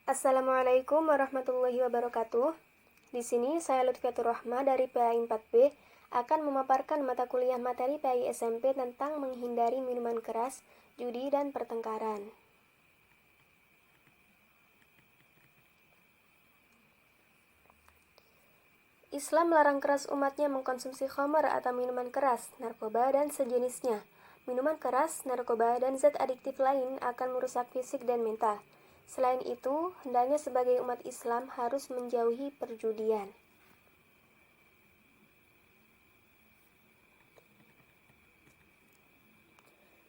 Assalamualaikum warahmatullahi wabarakatuh. Di sini saya Lutfiatur Rahma dari PAI 4B akan memaparkan mata kuliah materi PAI SMP tentang menghindari minuman keras, judi, dan pertengkaran. Islam melarang keras umatnya mengkonsumsi khamar atau minuman keras, narkoba, dan sejenisnya. Minuman keras, narkoba, dan zat adiktif lain akan merusak fisik dan mental. Selain itu, hendaknya sebagai umat Islam harus menjauhi perjudian.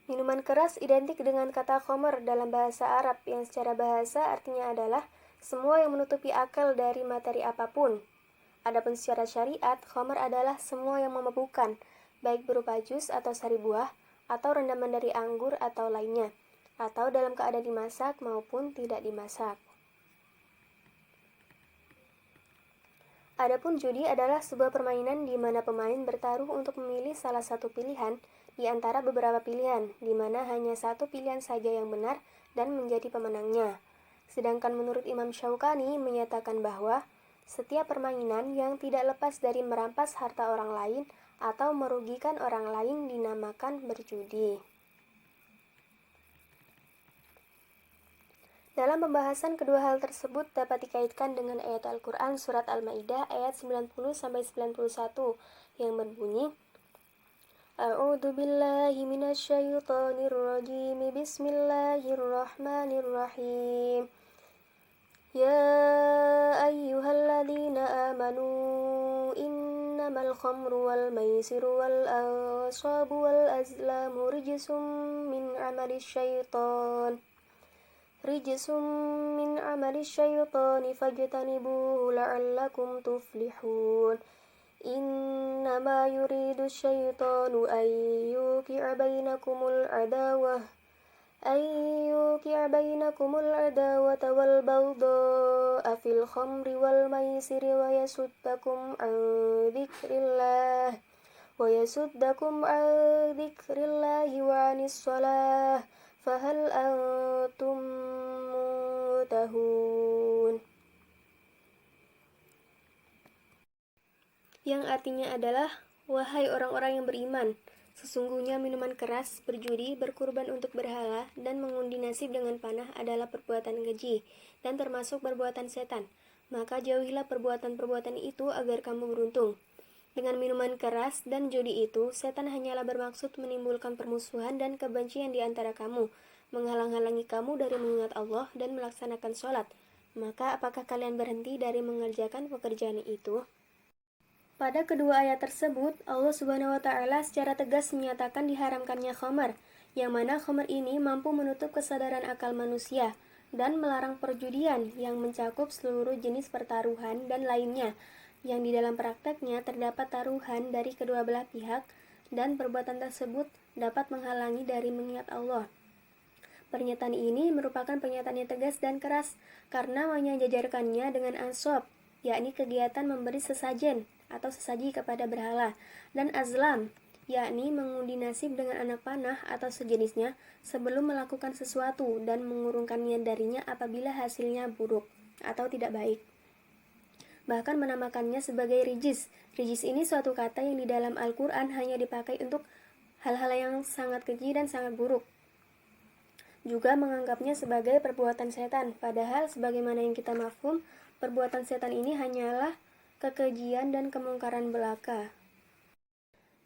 Minuman keras identik dengan kata khamar dalam bahasa Arab yang secara bahasa artinya adalah semua yang menutupi akal dari materi apapun. Adapun secara syariat, khamar adalah semua yang memabukkan, baik berupa jus atau sari buah, atau rendaman dari anggur atau lainnya, atau dalam keadaan dimasak maupun tidak dimasak. Adapun judi adalah sebuah permainan di mana pemain bertaruh untuk memilih salah satu pilihan di antara beberapa pilihan, di mana hanya satu pilihan saja yang benar dan menjadi pemenangnya. Sedangkan menurut Imam Syaukani menyatakan bahwa setiap permainan yang tidak lepas dari merampas harta orang lain atau merugikan orang lain dinamakan berjudi. Dalam pembahasan kedua hal tersebut dapat dikaitkan dengan ayat Al-Quran Surat Al-Ma'idah ayat 90-91 yang berbunyi, A'udzu billahi minasyaitonir rajim. Bismillahirrahmanirrahim. Ya ayyuhalladzina amanu innamal khamru wal maisiru wal ansabu wal azlamu rijsum min amalis syaitani fajtanibuhu la'allakum tuflihun. Innama yuridu syaitanu an yuqi'a bainakumul adawata wal baghdha'a fil khamri wal maisiri wa yasuddakum an dzikrillahi wa 'anis shalah fahal antum muntahun. Yang artinya adalah, wahai orang-orang yang beriman, sesungguhnya minuman keras, berjudi, berkurban untuk berhala, dan mengundi nasib dengan panah adalah perbuatan keji, dan termasuk perbuatan setan. Maka jauhilah perbuatan-perbuatan itu agar kamu beruntung. Dengan minuman keras dan judi itu, setan hanyalah bermaksud menimbulkan permusuhan dan kebencian di antara kamu, menghalang-halangi kamu dari mengingat Allah dan melaksanakan sholat. Maka apakah kalian berhenti dari mengerjakan pekerjaan itu? Pada kedua ayat tersebut, Allah Subhanahu wa Ta'ala secara tegas menyatakan diharamkannya khamar, yang mana khamar ini mampu menutup kesadaran akal manusia dan melarang perjudian yang mencakup seluruh jenis pertaruhan dan lainnya, yang di dalam prakteknya terdapat taruhan dari kedua belah pihak dan perbuatan tersebut dapat menghalangi dari mengingat Allah. Pernyataan ini merupakan pernyataan yang tegas dan keras karena menjajarkannya dengan ansab, yakni kegiatan memberi sesajen atau sesaji kepada berhala, dan azlam, yakni mengundi nasib dengan anak panah atau sejenisnya sebelum melakukan sesuatu dan mengurungkan niat darinya apabila hasilnya buruk atau tidak baik. Bahkan menamakannya sebagai rijis. Rijis ini suatu kata yang di dalam Al-Quran hanya dipakai untuk hal-hal yang sangat keji dan sangat buruk. Juga menganggapnya sebagai perbuatan setan, padahal sebagaimana yang kita mafhum, perbuatan setan ini hanyalah kekejian dan kemungkaran belaka.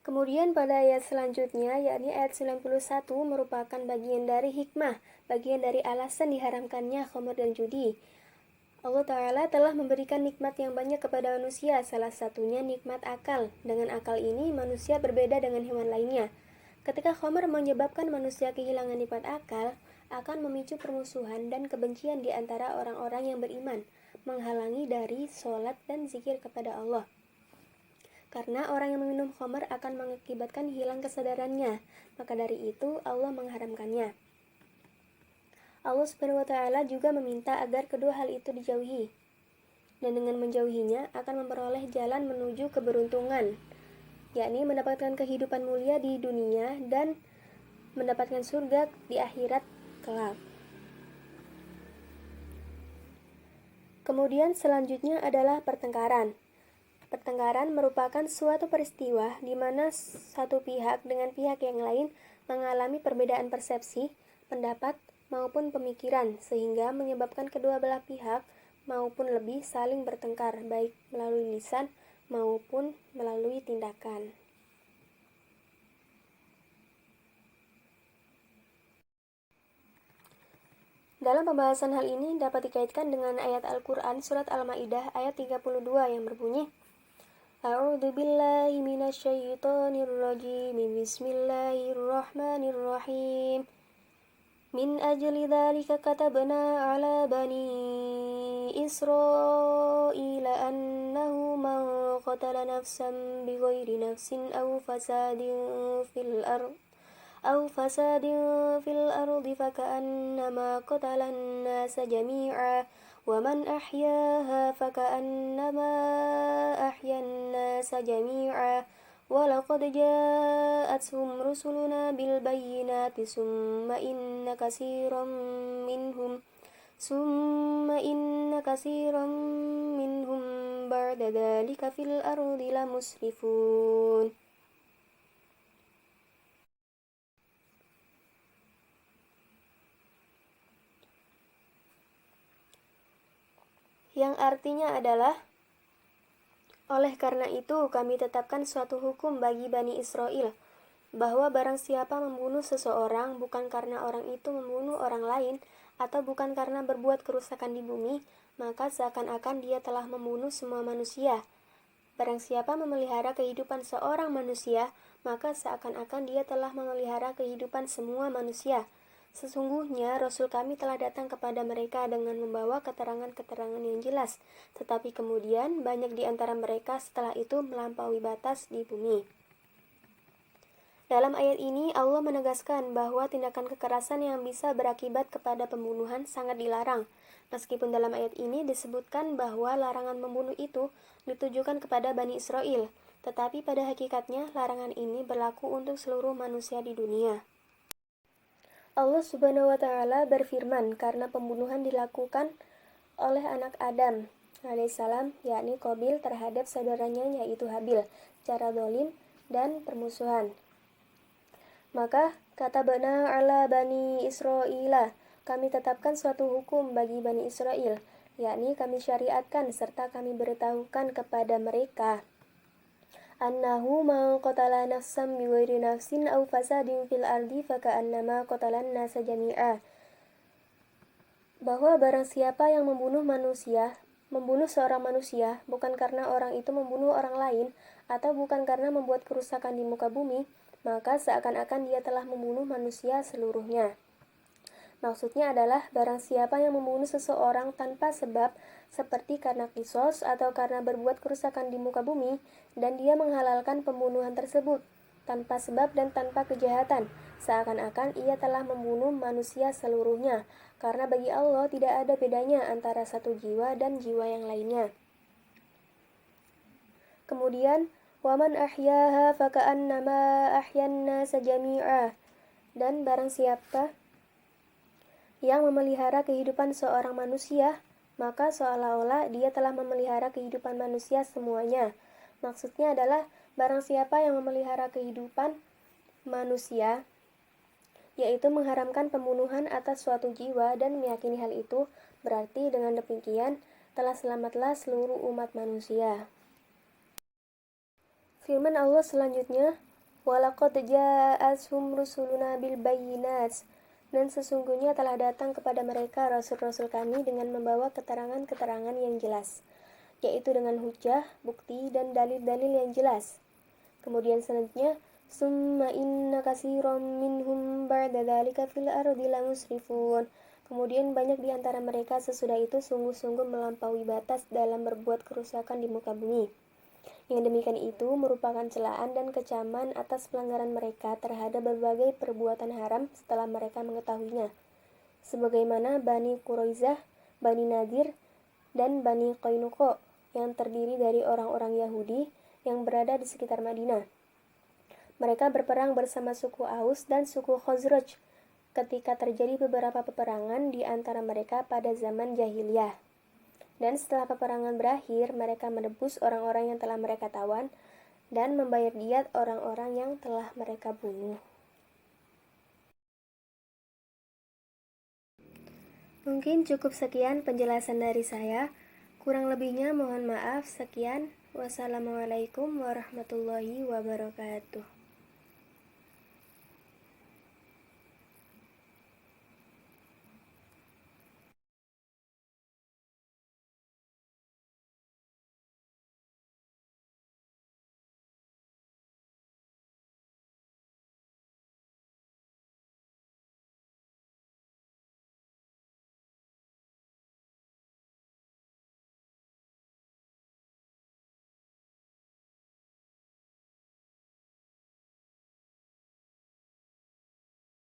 Kemudian pada ayat selanjutnya, yakni ayat 91, merupakan bagian dari hikmah, bagian dari alasan diharamkannya khamr dan judi. Allah Ta'ala telah memberikan nikmat yang banyak kepada manusia, salah satunya nikmat akal. Dengan akal ini, manusia berbeda dengan hewan lainnya. Ketika khamr menyebabkan manusia kehilangan nikmat akal, akan memicu permusuhan dan kebencian di antara orang-orang yang beriman, menghalangi dari sholat dan zikir kepada Allah. Karena orang yang meminum khamr akan mengakibatkan hilang kesadarannya, maka dari itu Allah mengharamkannya. Allah Subhanahu wa Ta'ala juga meminta agar kedua hal itu dijauhi, dan dengan menjauhinya akan memperoleh jalan menuju keberuntungan, yakni mendapatkan kehidupan mulia di dunia dan mendapatkan surga di akhirat kelak. Kemudian selanjutnya adalah pertengkaran. Pertengkaran merupakan suatu peristiwa di mana satu pihak dengan pihak yang lain mengalami perbedaan persepsi, pendapat, maupun pemikiran sehingga menyebabkan kedua belah pihak maupun lebih saling bertengkar baik melalui lisan maupun melalui tindakan. Dalam pembahasan hal ini dapat dikaitkan dengan ayat Al-Quran Surat Al-Ma'idah ayat 32 yang berbunyi, A'udzu billahi minasyaitonir rajim. Bismillahirrahmanirrahim. Min ajli dzalika katabna 'ala bani Israila annahu man qatala nafsan bighairi nafsin أو فساد في الأرض فكأنما قتل الناس جميعا ومن أحياها فكأنما أحيا الناس جميعا ولقد جاءتهم رسلنا بالبينات ثم إن كثيرا منهم بعد ذلك في الأرض لمسرفون. Yang artinya adalah, oleh karena itu kami tetapkan suatu hukum bagi Bani Israel, bahwa barang siapa membunuh seseorang bukan karena orang itu membunuh orang lain, atau bukan karena berbuat kerusakan di bumi, maka seakan-akan dia telah membunuh semua manusia. Barang siapa memelihara kehidupan seorang manusia, maka seakan-akan dia telah memelihara kehidupan semua manusia. Sesungguhnya Rasul kami telah datang kepada mereka dengan membawa keterangan-keterangan yang jelas, tetapi kemudian banyak di antara mereka setelah itu melampaui batas di bumi. Dalam ayat ini Allah menegaskan bahwa tindakan kekerasan yang bisa berakibat kepada pembunuhan sangat dilarang. Meskipun dalam ayat ini disebutkan bahwa larangan membunuh itu ditujukan kepada Bani Israel, tetapi pada hakikatnya larangan ini berlaku untuk seluruh manusia di dunia. Allah Subhanahu wa Ta'ala berfirman karena pembunuhan dilakukan oleh anak Adam alaihissalam, yakni Qabil terhadap saudaranya yaitu Habil, secara zalim dan permusuhan. Maka kata Bana ala Bani Israila, kami tetapkan suatu hukum bagi Bani Israel, yakni kami syariatkan serta kami beritahukan kepada mereka annahu man qatala nafsan bighairi nafsin aw fasadin fil ardi faka'annama qatalan nasa jami'a, bahwa barang siapa yang membunuh seorang manusia bukan karena orang itu membunuh orang lain atau bukan karena membuat kerusakan di muka bumi, maka seakan-akan dia telah membunuh manusia seluruhnya. Maksudnya adalah barang siapa yang membunuh seseorang tanpa sebab, seperti karena kisos atau karena berbuat kerusakan di muka bumi, dan dia menghalalkan pembunuhan tersebut tanpa sebab dan tanpa kejahatan, seakan-akan ia telah membunuh manusia seluruhnya, karena bagi Allah tidak ada bedanya antara satu jiwa dan jiwa yang lainnya. Kemudian, waman ahyaha faka'annama ahyan nasa jami'a, dan barang siapa yang memelihara kehidupan seorang manusia, maka seolah-olah dia telah memelihara kehidupan manusia semuanya. Maksudnya adalah barang siapa yang memelihara kehidupan manusia, yaitu mengharamkan pembunuhan atas suatu jiwa dan meyakini hal itu, berarti dengan demikian telah selamatlah seluruh umat manusia. Firman Allah selanjutnya, walaqad ja'ashum rusuluna bil bayyinat, dan sesungguhnya telah datang kepada mereka rasul-rasul kami dengan membawa keterangan-keterangan yang jelas, yaitu dengan hujjah, bukti, dan dalil-dalil yang jelas. Kemudian selanjutnya, summa inna katsiran minhum ba'da dzalika fil ardi lamusrifun. Kemudian banyak di antara mereka sesudah itu sungguh-sungguh melampaui batas dalam berbuat kerusakan di muka bumi. Yang demikian itu merupakan celaan dan kecaman atas pelanggaran mereka terhadap berbagai perbuatan haram setelah mereka mengetahuinya. Sebagaimana Bani Quraizah, Bani Nadir, dan Bani Qainuqa yang terdiri dari orang-orang Yahudi yang berada di sekitar Madinah. Mereka berperang bersama suku Aus dan suku Khazraj ketika terjadi beberapa peperangan di antara mereka pada zaman jahiliyah. Dan setelah peperangan berakhir, mereka menebus orang-orang yang telah mereka tawan dan membayar diat orang-orang yang telah mereka bunuh. Mungkin cukup sekian penjelasan dari saya. Kurang lebihnya mohon maaf. Sekian. Wassalamualaikum warahmatullahi wabarakatuh.